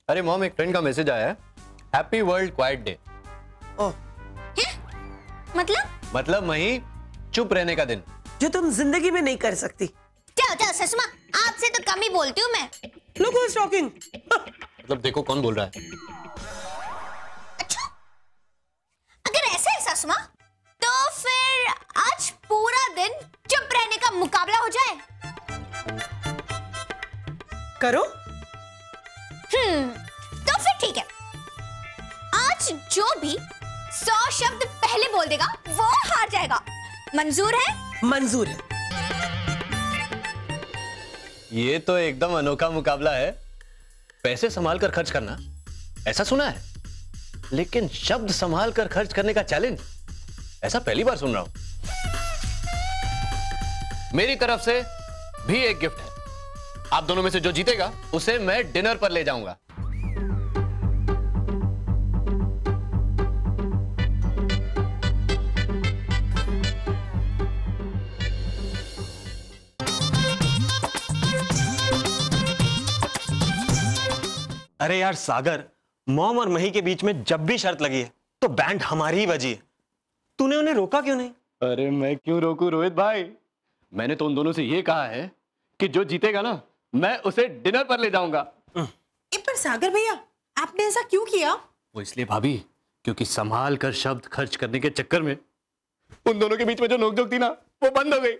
अरे मॉम, एक फ्रेंड का मैसेज आया है, हैप्पी वर्ल्ड क्वाइट डे। ओह, मतलब मही चुप रहने का दिन, जो तुम जिंदगी में नहीं कर सकती। चलो चलो ससुमा, आपसे तो कम ही बोलती हूँ मैं। Look who's talking. मतलब देखो कौन बोल रहा है। अच्छा, अगर ऐसा है ससुमा, तो फिर आज पूरा दिन चुप रहने का मुकाबला हो जाए। करो। तो फिर ठीक है, आज जो भी 100 शब्द पहले बोल देगा वो हार जाएगा। मंजूर है? मंजूर है। ये तो एकदम अनोखा मुकाबला है। पैसे संभाल कर खर्च करना ऐसा सुना है, लेकिन शब्द संभाल कर खर्च करने का चैलेंज ऐसा पहली बार सुन रहा हूं। मेरी तरफ से भी एक गिफ्ट है। आप दोनों में से जो जीतेगा उसे मैं डिनर पर ले जाऊंगा। अरे यार सागर, मॉम और मही के बीच में जब भी शर्त लगी है तो बैंड हमारी ही बजी है। तूने उन्हें रोका क्यों नहीं? अरे मैं क्यों रोकूं रोहित भाई, मैंने तो उन दोनों से ये कहा है कि जो जीतेगा ना मैं उसे डिनर पर ले जाऊंगा। पर सागर भैया, आपने ऐसा क्यों किया? वो इसलिए भाभी, क्योंकि संभाल कर शब्द खर्च करने के चक्कर में उन दोनों के बीच में जो नोकझोंक थी ना वो बंद हो गई।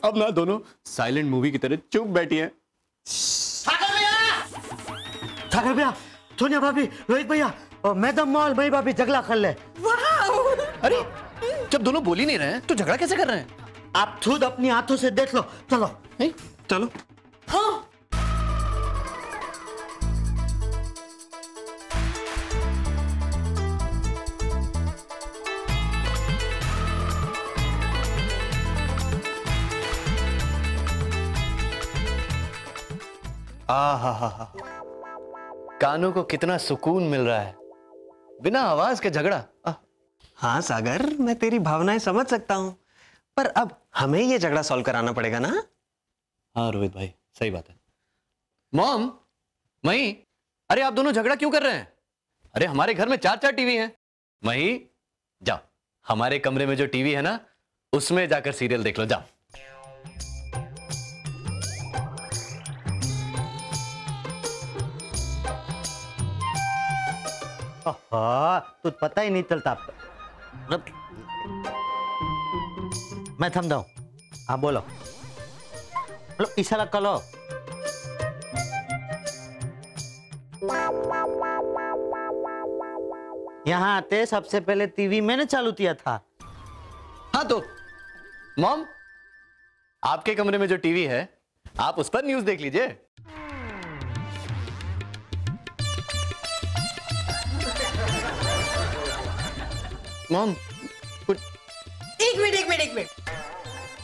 अब ना दोनों साइलेंट मूवी की तरह चुप बैठी हैं। सागर भैया, सोनिया भाभी, रोहित भैया और मैडम मॉल मई भाभी झगड़ा कर ले। अरे जब दोनों बोल ही नहीं रहे हैं तो झगड़ा कैसे कर रहे हैं? आप खुद अपनी आंखों से देख लो। चलो चलो। हाँ। आहा, कानों को कितना सुकून मिल रहा है, बिना आवाज के झगड़ा। हाँ सागर, मैं तेरी भावनाएं समझ सकता हूं, पर अब हमें ये झगड़ा सॉल्व कराना पड़ेगा ना। हाँ रोहित भाई, सही बात है। मॉम, मही, अरे आप दोनों झगड़ा क्यों कर रहे हैं? अरे हमारे घर में 4-4 टीवी हैं। मही, जाओ हमारे कमरे में जो टीवी है ना उसमें जाकर सीरियल देख लो, जाओ। तो पता ही नहीं चलता। मैं समझाऊं? हाँ बोलो, इशारा करो। यहाँ आते सबसे पहले टीवी मैंने चालू किया था। हाँ तो मॉम, आपके कमरे में जो टीवी है आप उस पर न्यूज देख लीजिए। मॉम कुछ एक मिनट।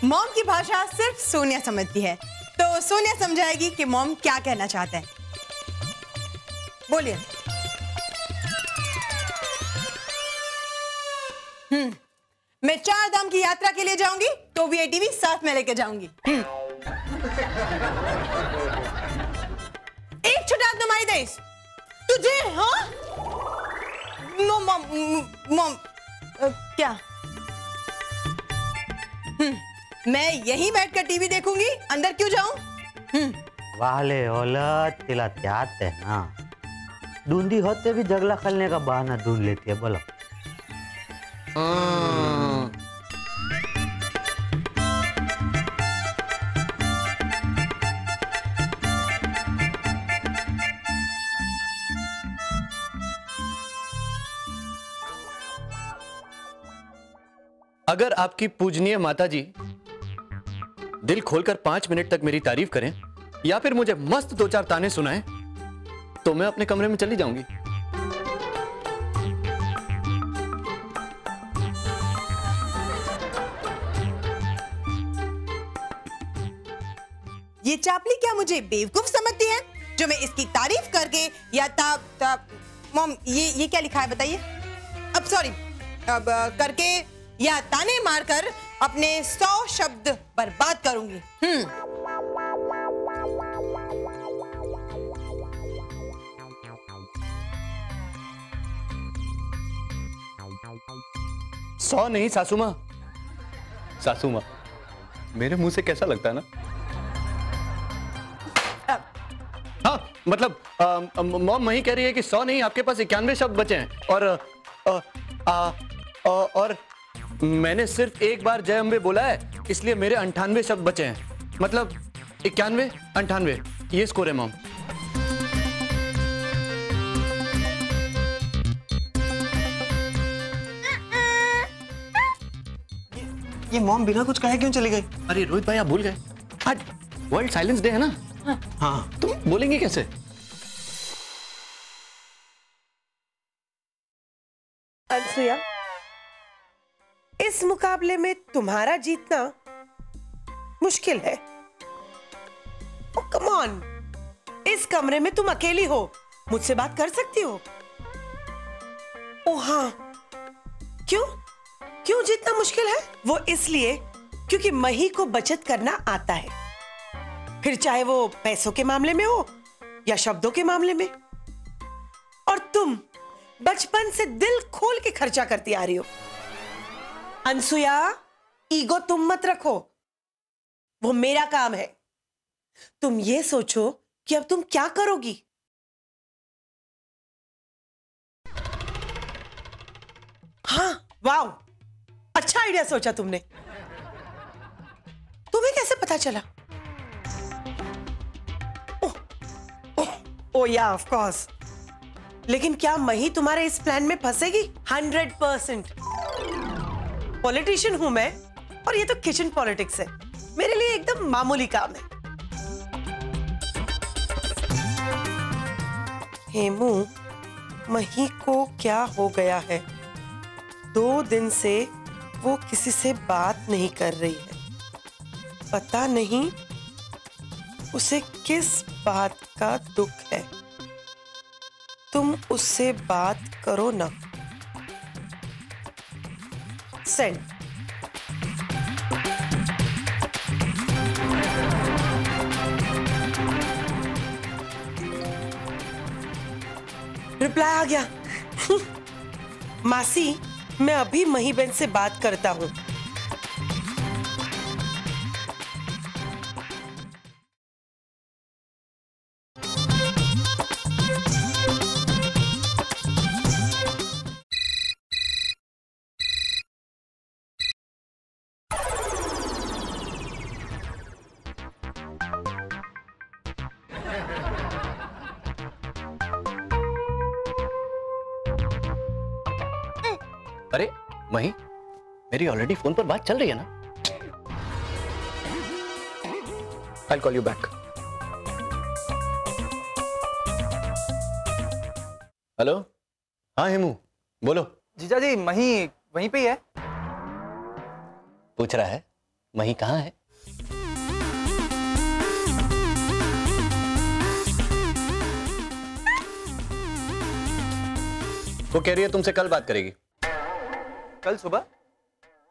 मॉम की भाषा सिर्फ सोनिया समझती है, तो सोनिया समझाएगी कि मॉम क्या कहना चाहते हैं। बोलिए। मैं 4 धाम की यात्रा के लिए जाऊंगी तो भी ये टीवी साथ में लेके जाऊंगी। एक छुटा तुम्हारी देश तुझे। हाँ नो मॉम क्या? मैं यहीं बैठकर टीवी देखूंगी, अंदर क्यों जाऊं? वाले औलत तिला त्यात है ना, ढूंढी होते भी झगड़ा करने का बहाना ढूंढ लेती है। बोलो। अगर आपकी पूजनीय माताजी दिल खोलकर 5 मिनट तक मेरी तारीफ करें या फिर मुझे मस्त 2-4 ताने सुनाएं तो मैं अपने कमरे में चली जाऊंगी। ये चापली क्या मुझे बेवकूफ समझती है जो मैं इसकी तारीफ करके या मॉम ये क्या लिखा है बताइए? अब सॉरी, अब करके या ताने मारकर अपने 100 शब्द बर्बाद करूंगी। 100 नहीं सासू माँ, सासू माँ मेरे मुंह से कैसा लगता है ना। हाँ मतलब मॉम मही कह रही है कि 100 नहीं, आपके पास 91 शब्द बचे हैं और मैंने सिर्फ एक बार जय अम्बे बोला है, इसलिए मेरे 98 शब्द बचे हैं। मतलब 91 98 ये स्कोर है मॉम। ये मॉम बिना कुछ कहे क्यों चली गई? अरे रोहित भाई आप भूल गए, आज वर्ल्ड साइलेंस डे है ना। हाँ तुम बोलेंगे कैसे? अनसुया, इस मुकाबले में तुम्हारा जीतना मुश्किल है। ओ कम ऑन, इस कमरे में तुम अकेली हो, मुझसे बात कर सकती हो। ओ हाँ, क्यों क्यों जीतना मुश्किल है? वो इसलिए क्योंकि मही को बचत करना आता है, फिर चाहे वो पैसों के मामले में हो या शब्दों के मामले में। और तुम बचपन से दिल खोल के खर्चा करती आ रही हो। अनसुया, ईगो तुम मत रखो, वो मेरा काम है। तुम ये सोचो कि अब तुम क्या करोगी। हाँ, वाओ, अच्छा आइडिया सोचा तुमने। तुम्हें कैसे पता चला? ओह या ऑफ कोर्स। लेकिन क्या मही तुम्हारे इस प्लान में फंसेगी? 100%। पॉलिटिशियन हूं मैं, और ये तो किचन पॉलिटिक्स है, मेरे लिए एकदम मामूली काम है। हेमू, मही को क्या हो गया है? 2 दिन से वो किसी से बात नहीं कर रही है। पता नहीं उसे किस बात का दुख है। तुम उससे बात करो ना। सेंड। रिप्लाई आ गया। मासी, मैं अभी मही बहन से बात करता हूं। अरे मही, मेरी ऑलरेडी फोन पर बात चल रही है ना। I'll call you back. Hello, हाँ हेमू बोलो। जीजा जी, मही वहीं पे ही है। पूछ रहा है मही कहाँ है? वो कह रही है तुमसे कल बात करेगी। कल सुबह?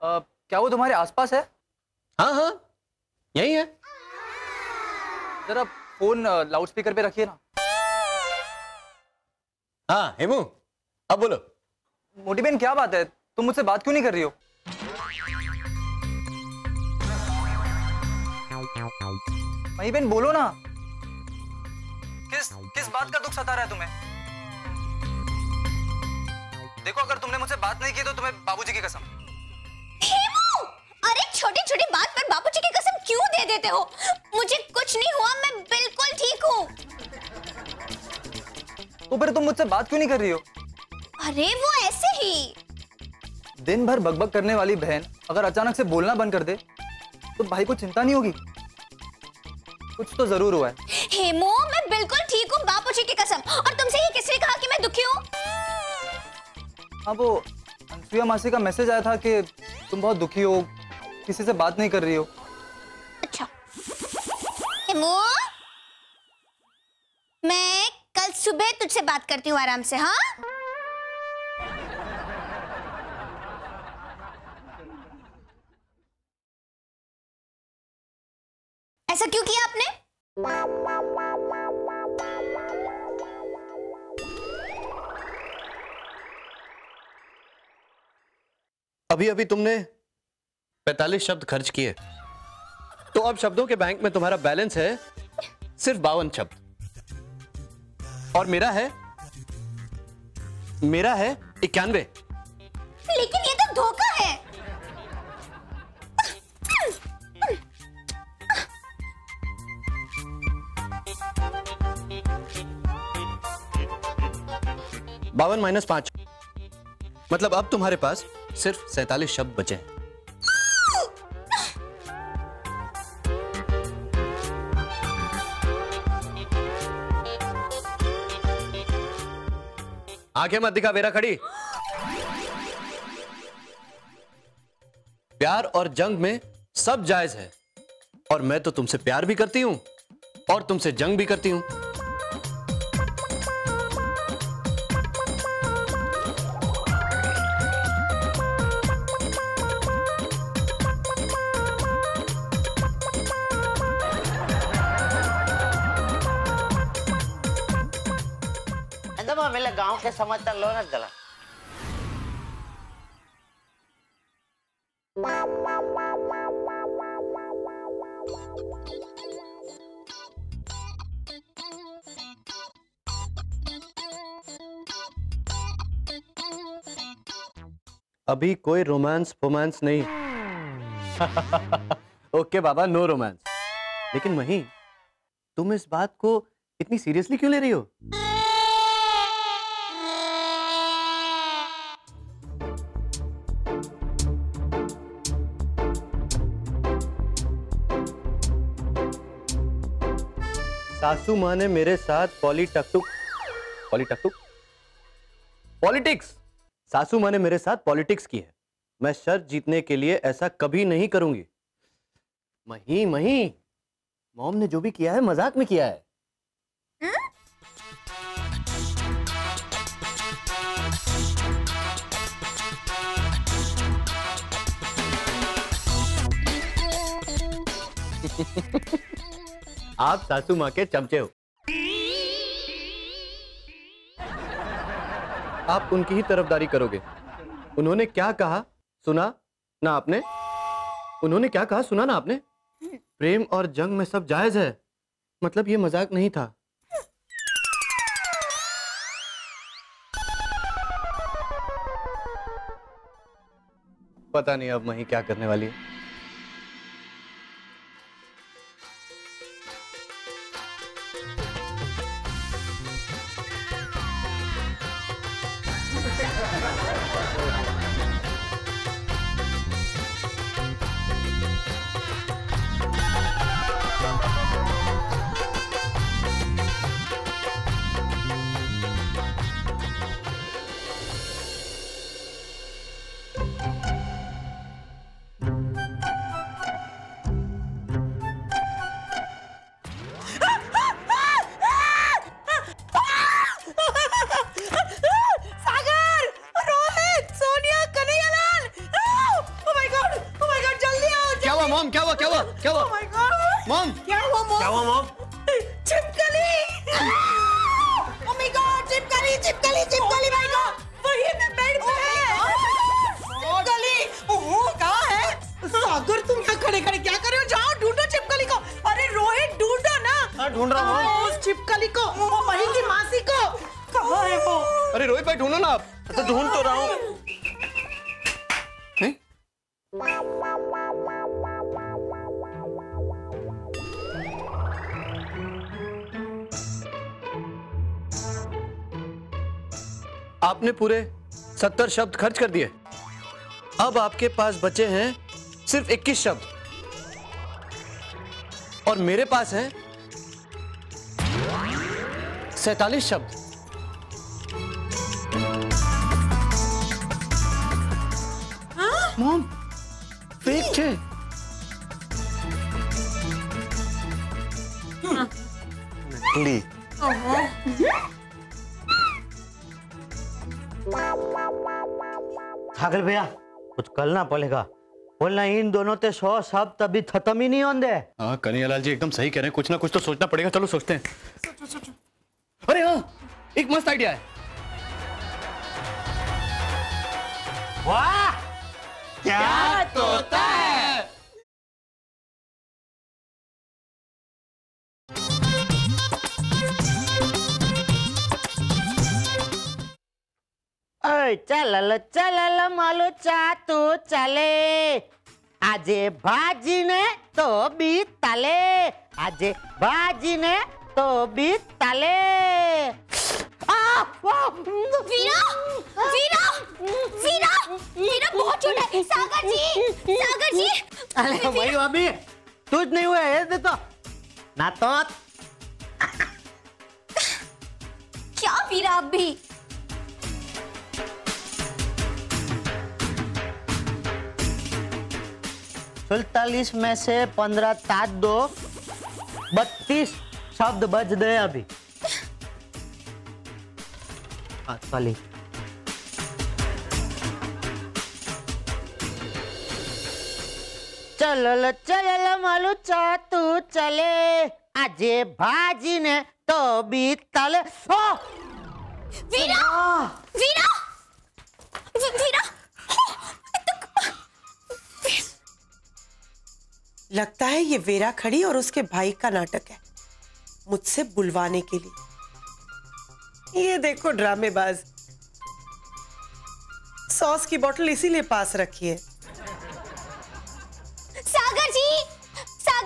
क्या वो तुम्हारे आसपास है? हाँ हाँ यही है। जरा फोन लाउड स्पीकर पे रखिए ना। हाँ हेमू अब बोलो। मोटी बहन, क्या बात है, तुम मुझसे बात क्यों नहीं कर रही हो? मही बहन बोलो ना, किस बात का दुख सता रहा है तुम्हें? देखो, अगर तुमने मुझसे बात नहीं की तो तुम्हें बाबूजी की कसम। हेमू, अरे छोटी छोटी बात पर बाबूजी की कसम क्यों दे देते हो? मुझे कुछ नहीं हुआ, मैं बिल्कुल ठीक हूँ। तो फिर तुम मुझसे बात क्यों नहीं कर रही हो? अरे वो ऐसे ही। दिन भर बकबक करने वाली बहन अगर अचानक से बोलना बंद कर दे तो भाई को चिंता नहीं होगी? कुछ तो जरूर हुआ है। हेमू, मैं बिल्कुल ठीक हूँ बाबूजी की कसम। और तुमसे ये किसने कहा कि मैं दुखी हूँ? हाँ, वो अनसुया मासी का मैसेज आया था कि तुम बहुत दुखी हो, किसी से बात नहीं कर रही हो। अच्छा हेमू, मैं कल सुबह तुझसे बात करती हूँ आराम से। हाँ, ऐसा क्यों किया आपने? अभी अभी तुमने 45 शब्द खर्च किए, तो अब शब्दों के बैंक में तुम्हारा बैलेंस है सिर्फ 52 शब्द, और मेरा है 91। लेकिन ये तो धोखा है। बावन माइनस 5, मतलब अब तुम्हारे पास सिर्फ 47 शब्द बचे हैं। आंखें मत दिखा वेरा खड़ी। प्यार और जंग में सब जायज है, और मैं तो तुमसे प्यार भी करती हूं और तुमसे जंग भी करती हूं। मेरे गांव के समाचार लो ना जरा। अभी कोई रोमांस नहीं। ओके बाबा, नो रोमांस। लेकिन वहीं तुम इस बात को इतनी सीरियसली क्यों ले रही हो? सासू माँ ने मेरे साथ पॉलिटिक्स सासू माँ ने मेरे साथ पॉलिटिक्स की है। मैं शर्त जीतने के लिए ऐसा कभी नहीं करूंगी। मही मॉम ने जो भी किया है मजाक में किया है। आप सासू माँ के चमचे हो। आप उनकी ही तरफदारी करोगे। उन्होंने क्या कहा सुना ना आपने? प्रेम और जंग में सब जायज है, मतलब ये मजाक नहीं था। पता नहीं अब मही क्या करने वाली है। क्या हुआ? Oh my God! मॉम क्या हुआ मॉम? छिपकली! Oh my God! छिपकली भाई को! वही पे बेड पे है! छिपकली! ओह कहाँ है? सागर तुम यहाँ खड़े क्या कर रहे हो? जाओ ढूंढो छिपकली को! अरे रोहित ढूंढो ना! हाँ ढूंढ रहा हूँ। उस छिपकली को! वो मही की मासी को! कहाँ है वो? अरे रोहित भाई ढूंढो ना आप। तो ढूंढ तो रहा हूँ। आपने पूरे 70 शब्द खर्च कर दिए। अब आपके पास बचे हैं सिर्फ 21 शब्द, और मेरे पास हैं 47 शब्द। मॉम फेक छे। नकली। सागर भैया कुछ करना पड़ेगा, बोलना इन दोनों ते 100 शब्द अभी खत्म ही नहीं होंगे। हाँ कन्हैयालाल जी एकदम सही कह रहे हैं, कुछ ना कुछ तो सोचना पड़ेगा। चलो सोचते हैं। अरे हाँ एक मस्त आइडिया है। वाह क्या तोता है। चल मालो चातू चले आजे भाजी ने तो भी तले आजे भाजी ने तो भी तले। वीरा वीरा वीरा वीरा बहुत छोटा है। सागर जी अरे भाई अभी तुझ नहीं हुआ है तो ना तो क्या वीरा अब भी 47 में से 15 काट दो 32 शब्द बच गए अभी। वाली चल मालू चातू चले आजे भाजी ने तो भी तले। वीरा वीरा वीरा लगता है ये वेरा खड़ी और उसके भाई का नाटक है मुझसे बुलवाने के लिए। ये देखो ड्रामेबाज, सॉस की बोतल इसीलिए पास रखी है। सागर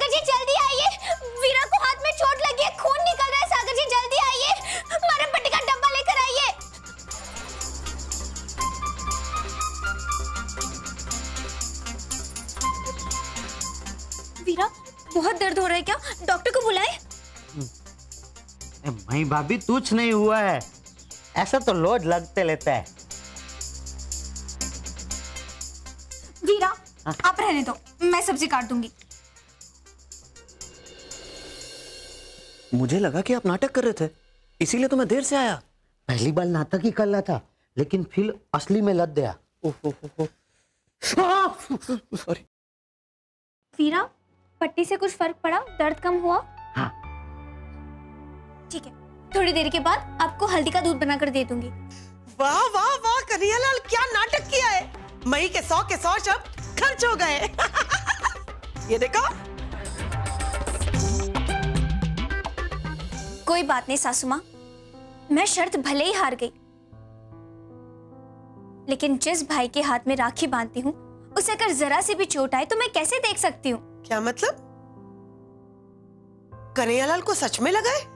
जी जल्दी आइए। वीरा को हाथ में चोट लगी है, खून निकल रहा है। सागर जी जल्दी आइए, मरहम पट्टी का डब्बा लेकर आइए। वीरा बहुत दर्द हो रहा है क्या? डॉक्टर को बुलाए? भाई भाभी कुछ नहीं हुआ है, ऐसा तो लोड लगते लेता है। वीरा आप रहने दो, मैं सब्जी काट दूंगी। मुझे लगा कि आप नाटक कर रहे थे, इसीलिए तो मैं देर से आया। पहली बार नाटक ही कर रहा था, लेकिन फिर असली में लग गया। सॉरी। वीरा पट्टी से कुछ फर्क पड़ा? दर्द कम हुआ? हाँ। ठीक है, थोड़ी देर के बाद आपको हल्दी का दूध बनाकर दे दूंगी। वाह वाह वाह कन्हैयालाल, क्या नाटक किया है। मई के 100 शब्द खर्च हो गए। ये देखो। कोई बात नहीं सासू माँ, मैं शर्त भले ही हार गई, लेकिन जिस भाई के हाथ में राखी बांधती हूँ उसे अगर जरा सी भी चोट आए तो मैं कैसे देख सकती हूँ? क्या मतलब? कन्हैयालाल को सच में लगा है?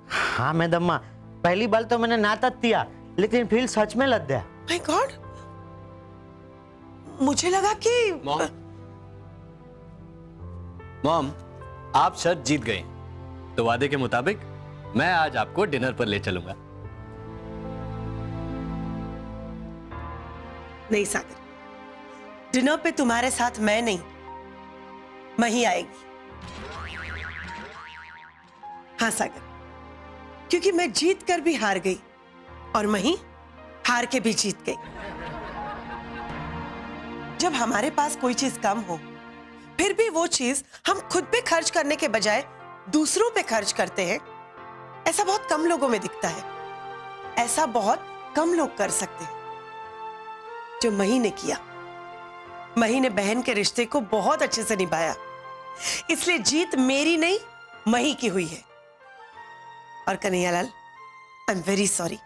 हाँ मैडम माँ, पहली बार तो मैंने नाटक किया, लेकिन फिर सच में लग गया। माय गॉड, मुझे लगा कि मॉम आप शर्त जीत गए, तो वादे के मुताबिक मैं आज आपको डिनर पर ले चलूंगा। नहीं सागर, डिनर पे तुम्हारे साथ मैं नहीं, मही आएगी। हाँ सागर, क्योंकि मैं जीत कर भी हार गई और मही हार के भी जीत गई। जब हमारे पास कोई चीज कम हो, फिर भी वो चीज हम खुद पे खर्च करने के बजाय दूसरों पे खर्च करते हैं, ऐसा बहुत कम लोगों में दिखता है। ऐसा बहुत कम लोग कर सकते हैं जो मही ने किया। मही ने बहन के रिश्ते को बहुत अच्छे से निभाया, इसलिए जीत मेरी नहीं मही की हुई है। और Kanhaiyalal, I am very sorry,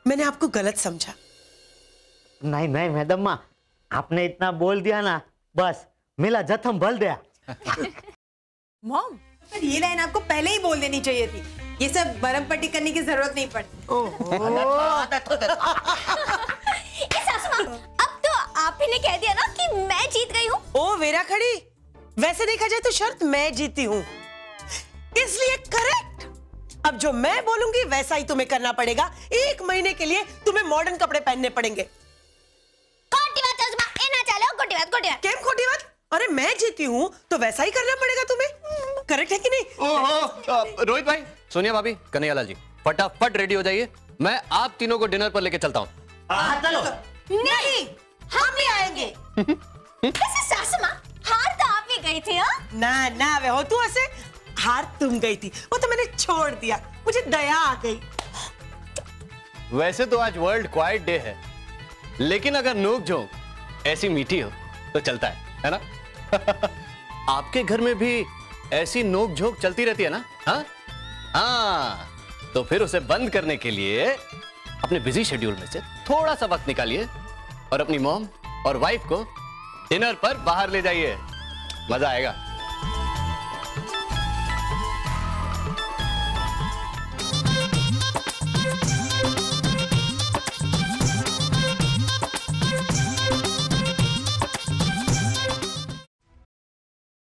मैंने आपको गलत समझा। नहीं नहीं मैडम माँ, आपने इतना बोल दिया ना, बस मेरा जख्म भर गया। मॉम, पर ये लाइन आपको पहले ही बोल देनी चाहिए थी। ये सब बरम पट्टी करने की जरूरत नहीं पड़ती। सासू माँ, अब तो आप ही ने कह दिया ना कि मैं जीत गई हूँ। ओ वेरा खड़ी, वैसे देखा जाए तो शर्त मैं जीती हूँ, इसलिए करेक्ट। अब जो मैं बोलूंगी वैसा ही तुम्हें करना पड़ेगा। 1 महीने के लिए तुम्हें मॉडर्न कपड़े पहनने पड़ेंगे। खोटी बात सासू माँ, ए ना चलो, खोटी बात, खोटी बात। केम खोटी बात? अरे मैं जीती हूँ तो वैसा ही करना पड़ेगा तुम्हें, करेक्ट है कि नहीं? ओहो, रोहित भाई, सोनिया भाभी, कन्हैयालाल जी, फटाफट रेडी हो जाइए, मैं आप तीनों को डिनर पर लेके चलता हूँ। चलो। नहीं, हम भी आएंगे। वैसे सासू माँ, हार तो आप ही गई थी। हाँ? ना ना वे हो तू, ऐसे हार तुम गई थी, वो तो मैंने छोड़ दिया, मुझे दया आ गई। वैसे तो आज वर्ल्ड क्वाइट डे है, लेकिन अगर नोक झोंक ऐसी मीठी हो तो चलता है ना? आपके घर में भी ऐसी नोक झोंक चलती रहती है ना? हाँ हाँ, तो फिर उसे बंद करने के लिए अपने बिजी शेड्यूल में से थोड़ा सा वक्त निकालिए और अपनी मॉम और वाइफ को डिनर पर बाहर ले जाइए, मजा आएगा।